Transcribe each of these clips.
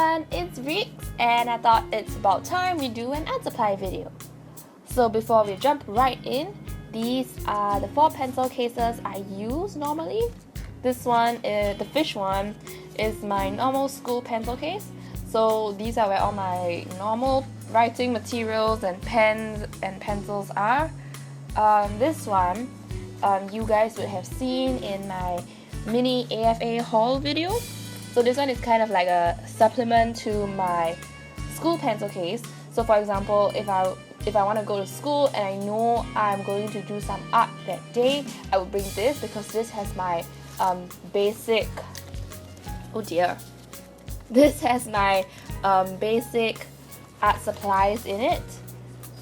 everyone, it's Rix, and I thought it's about time we do an art supply video. So before we jump right in, these are the 4 pencil cases I use normally. This one, the fish one, is my normal school pencil case. So these are where all my normal writing materials and pens and pencils are. This one, you guys would have seen in my mini AFA haul video. So this one is kind of like a supplement to my school pencil case. So for example, if I want to go to school and I know I'm going to do some art that day, I would bring this because this has my basic, this has my basic art supplies in it.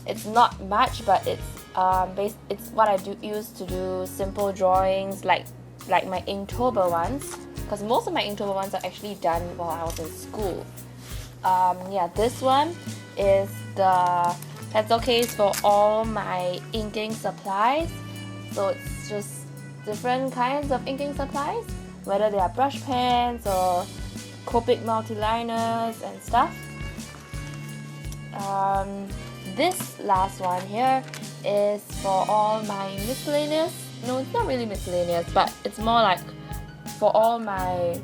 It's not much, but it's what I use to do simple drawings like my Inktober ones, because most of my Inktober ones are actually done while I was in school. Yeah, this one is the pencil case for all my inking supplies. So it's just different kinds of inking supplies, whether they are brush pens or Copic multiliners and stuff. This last one here is for all my miscellaneous. No, it's not really miscellaneous, but it's more like for all my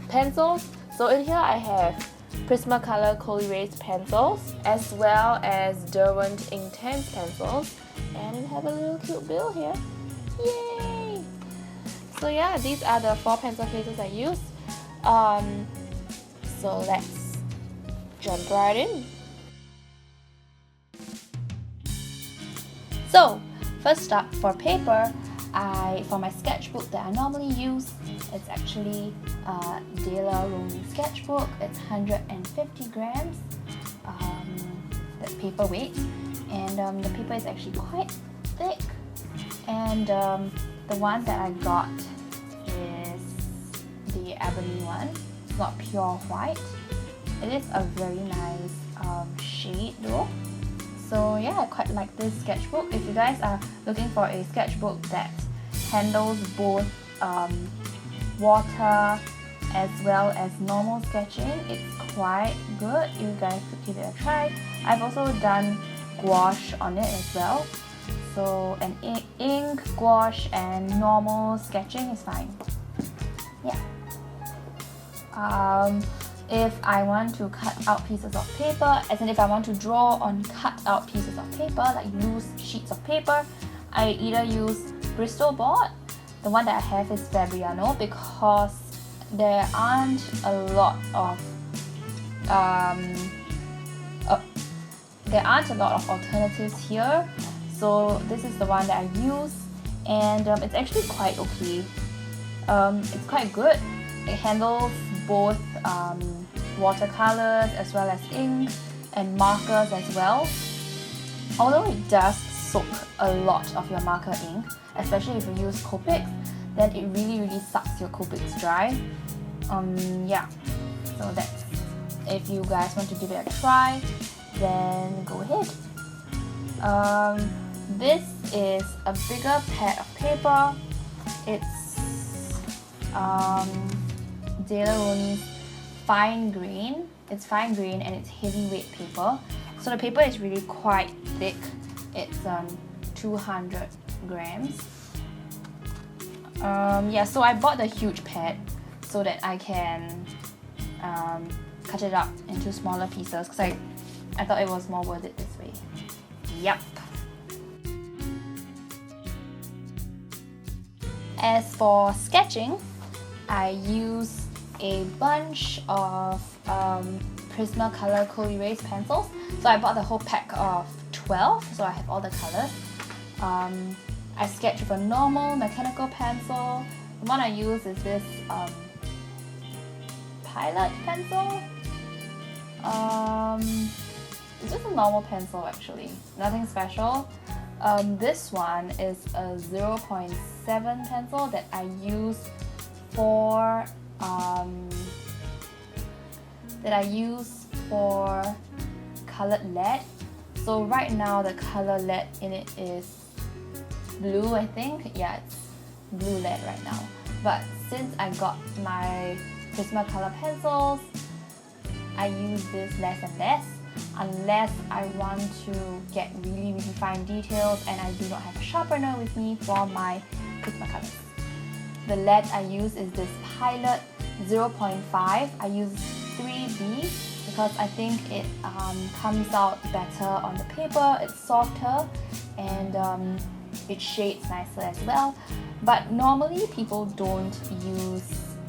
pencils. So in here I have Prismsacolor Col-erase pencils, as well as Derwent Inktense pencils, and it have a little cute bill here. Yay! So yeah, these are the 4 pencil cases I use. So let's jump right in. So first up, for paper, for my sketchbook that I normally use, it's actually Rowney sketchbook. It's 150 grams, the paper weight, and the paper is actually quite thick. And the one that I got is the ebony one. It's not pure white. It is a very nice shade though. So yeah, I quite like this sketchbook. If you guys are looking for a sketchbook that handles both water as well as normal sketching, it's quite good. You guys could give it a try. I've also done gouache on it as well. So an ink, gouache, and normal sketching is fine. Yeah. If I want to cut out pieces of paper, as in if I want to draw on cut out pieces of paper, like loose sheets of paper, I either use Bristol board. The one that I have is Fabriano, because there aren't a lot of alternatives here. So this is the one that I use, and it's actually quite okay. It's quite good. It handles both watercolors as well as ink and markers as well. Although it does soak a lot of your marker ink, especially if you use Copic, then it really sucks your Copics dry. Yeah, so that's, if you guys want to give it a try, then go ahead. This is a bigger pad of paper. It's Rowney's Finegrain. It's fine grain and it's heavyweight paper. So the paper is really quite thick. It's 200 grams. Yeah, so I bought the huge pad so that I can cut it up into smaller pieces, because I thought it was more worth it this way. Yep. As for sketching, I use a bunch of Prismsacolor Col-erase pencils. So I bought the whole pack of 12, so I have all the colors. I sketch with a normal mechanical pencil. The one I use is this Pilot pencil. It's just a normal pencil actually, nothing special. This one is a 0.7 pencil that I use for colored lead. So right now the color lead in it is blue, I think. Yeah, it's blue lead right now. But since I got my Prismsacolor pencils, I use this less and less unless I want to get really fine details and I do not have a sharpener with me for my Prismacolors. The lead I use is this Pilot 0.5. I use 3B because I think it comes out better on the paper, it's softer, and it shades nicer as well. But normally people don't use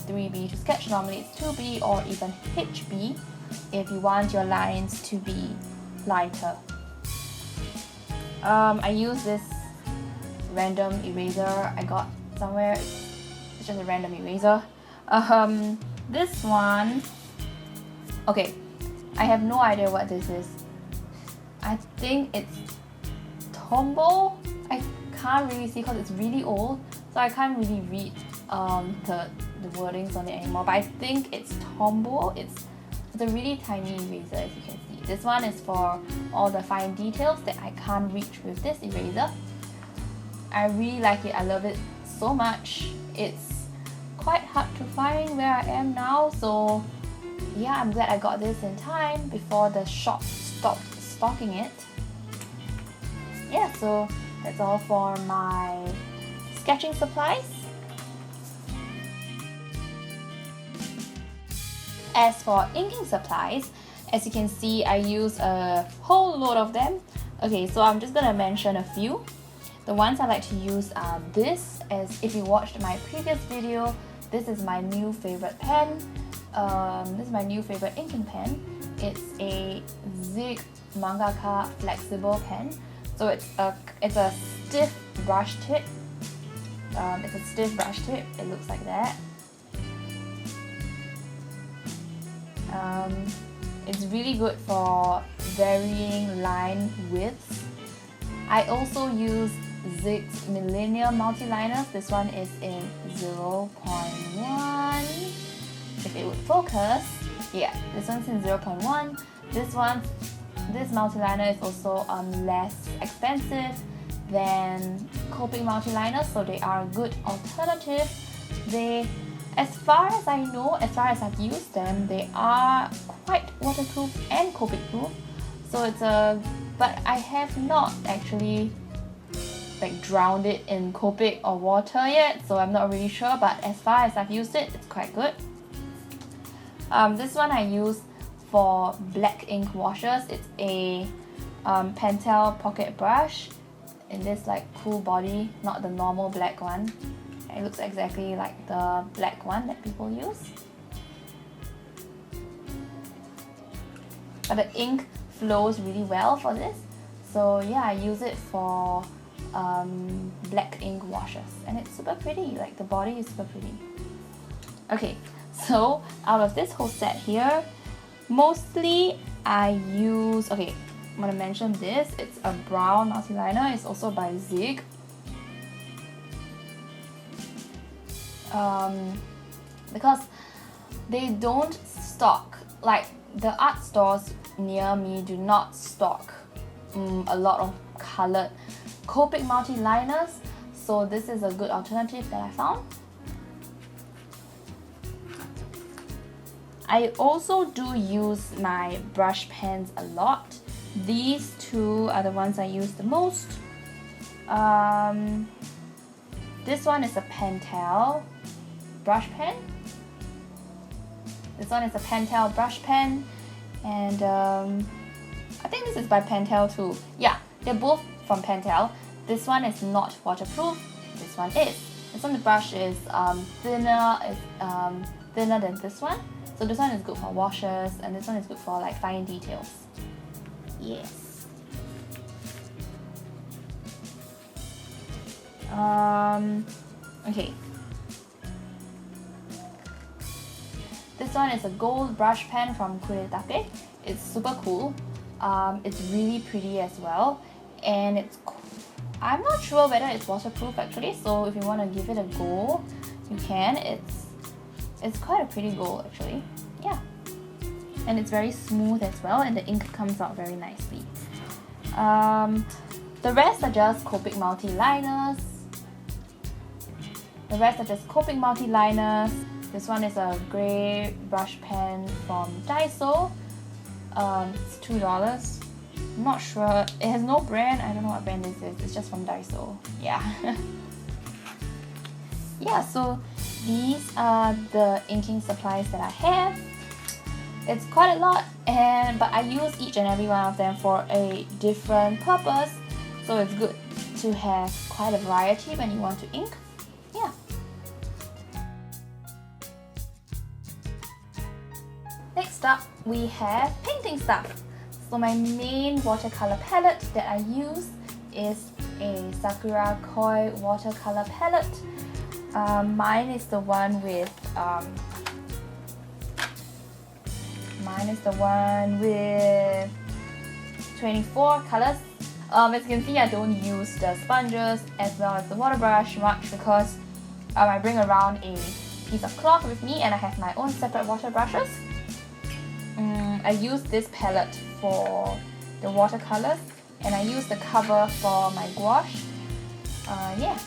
3B to sketch. Normally it's 2B or even HB if you want your lines to be lighter. I use this random eraser I got somewhere. It's just a random eraser. This one, okay, I have no idea what this is. I think it's Tombo. I can't really see because it's really old, so I can't really read the wordings on it anymore. But I think it's Tombo. It's a really tiny eraser, as you can see. This one is for all the fine details that I can't reach with this eraser. I really like it. I love it so much. It's quite hard to find where I am now, so yeah, I'm glad I got this in time before the shop stopped stocking it. Yeah, so that's all for my sketching supplies. As for inking supplies, as you can see, I use a whole load of them. Okay, so I'm just gonna mention a few. The ones I like to use are this, as if you watched my previous video, this is my new favorite pen. This is my new favorite inking pen. It's a ZIG Mangaka Flexible pen. So it's a stiff brush tip. It's a stiff brush tip. It looks like that. It's really good for varying line widths. I also use ZIG's millennium multiliners. This one is in 0.1. If it would focus, yeah, this one's in 0.1. This multiliner is also less expensive than Copic multiliners, so they are a good alternative. They, as far as I know, as far as I've used them, they are quite waterproof and Copic proof. So it's but I have not actually like drowned it in Copic or water yet, so I'm not really sure, but as far as I've used it, it's quite good. This one I use for black ink washes. It's a Pentel pocket brush in this like cool body, not the normal black one. It looks exactly like the black one that people use. But the ink flows really well for this. So yeah, I use it for black ink washes, and it's super pretty. Like the body is super pretty. Okay, so out of this whole set here, mostly I use, okay, I'm gonna mention this. It's a brown multiliner. It's also by ZIG. Because they don't stock, like the art stores near me do not stock a lot of colored Copic multiliners, so this is a good alternative that I found. I also do use my brush pens a lot. These two are the ones I use the most. This one is a Pentel brush pen. This one is a Pentel brush pen, and I think this is by Pentel too. Yeah, they're both from Pentel. This one is not waterproof. This one is. This one, the brush is thinner than this one. So this one is good for washes, and this one is good for like fine details. Yes. Okay. This one is a gold brush pen from Kuretake. It's super cool. It's really pretty as well, and I'm not sure whether it's waterproof actually. So if you want to give it a go, you can. It's quite a pretty gold actually. Yeah, and it's very smooth as well, and the ink comes out very nicely. The rest are just Copic multiliners. This one is a grey brush pen from Daiso. It's $2. I'm not sure. It has no brand. I don't know what brand this is. It's just from Daiso. Yeah. Yeah, so these are the inking supplies that I have. It's quite a lot, but I use each and every one of them for a different purpose. So it's good to have quite a variety when you want to ink. Yeah. Next up, we have painting stuff. So my main watercolor palette that I use is a Sakura KOI watercolor palette. Mine is the one with 24 colors. As you can see, I don't use the sponges as well as the water brush much because I bring around a piece of cloth with me and I have my own separate water brushes. I use this palette for the watercolors and I use the cover for my gouache. Yeah.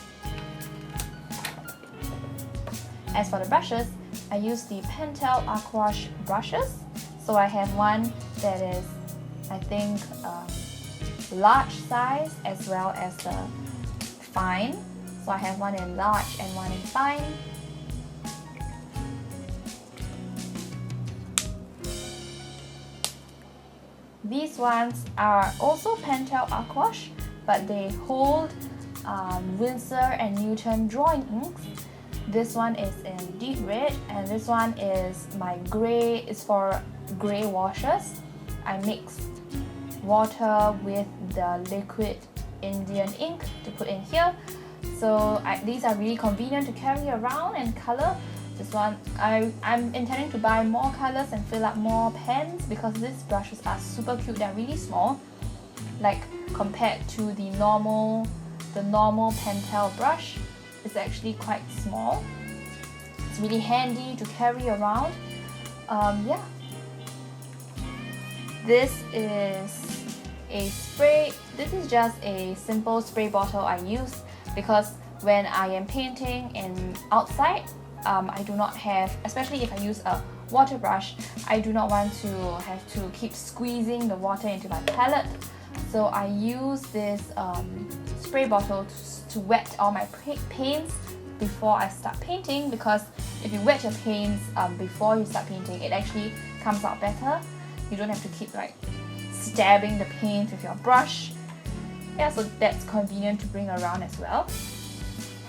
As for the brushes, I use the Pentel Aquash brushes. So I have one that is, I think, large size as well as the fine. So I have one in large and one in fine. These ones are also Pentel Aquash, but they hold Winsor and Newton drawing inks. This one is in deep red and this one is my grey, is for grey washes. I mix water with the liquid Indian ink to put in here. So these are really convenient to carry around and color. This one, I'm intending to buy more colors and fill up more pens because these brushes are super cute. They're really small, like compared to the normal Pentel brush. It's actually quite small. It's really handy to carry around. Yeah. This is a spray. This is just a simple spray bottle I use because when I am painting outside, I do not have, especially if I use a water brush, I do not want to have to keep squeezing the water into my palette. So I use this spray bottle to wet all my paints before I start painting, because if you wet your paints before you start painting, it actually comes out better. You don't have to keep like stabbing the paint with your brush. Yeah, so that's convenient to bring around as well.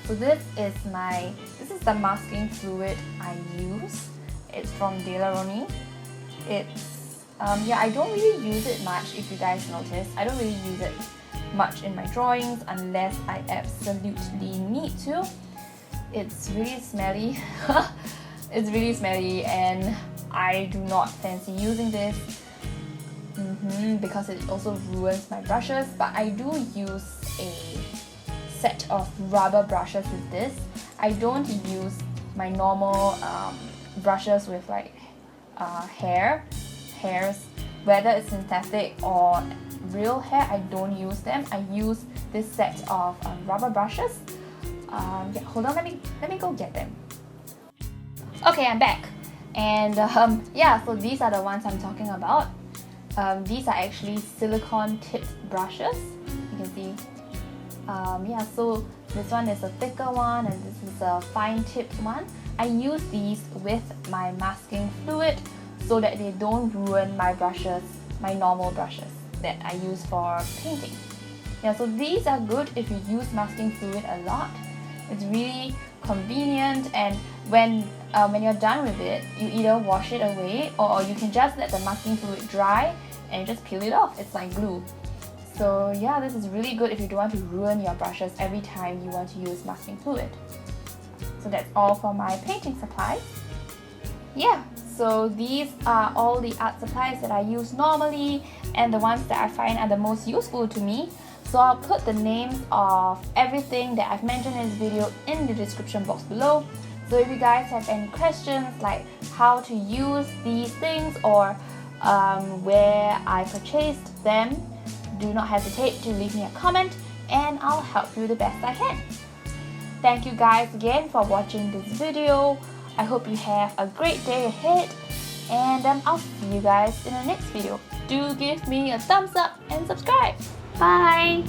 So this is the masking fluid I use. It's from Rowney. It's yeah, I don't really use it much. If you guys notice, I don't really use it much in my drawings unless I absolutely need to. It's really smelly. It's really smelly and I do not fancy using this because it also ruins my brushes, but I do use a set of rubber brushes with this. I don't use my normal brushes with like hairs, whether it's synthetic or real hair. I don't use them. I use this set of rubber brushes. Yeah, hold on, let me go get them. Okay, I'm back, and yeah, so these are the ones I'm talking about. These are actually silicone tipped brushes. You can see. Yeah, so this one is a thicker one and this is a fine tipped one. I use these with my masking fluid so that they don't ruin my brushes, my normal brushes that I use for painting. Yeah, so these are good if you use masking fluid a lot. It's really convenient, and when you're done with it, you either wash it away or you can just let the masking fluid dry and just peel it off. It's like glue. So yeah, this is really good if you don't want to ruin your brushes every time you want to use masking fluid. So that's all for my painting supplies. Yeah, so these are all the art supplies that I use normally and the ones that I find are the most useful to me. So I'll put the names of everything that I've mentioned in this video in the description box below. So if you guys have any questions like how to use these things or where I purchased them, do not hesitate to leave me a comment and I'll help you the best I can. Thank you guys again for watching this video. I hope you have a great day ahead, and I'll see you guys in the next video. Do give me a thumbs up and subscribe. Bye!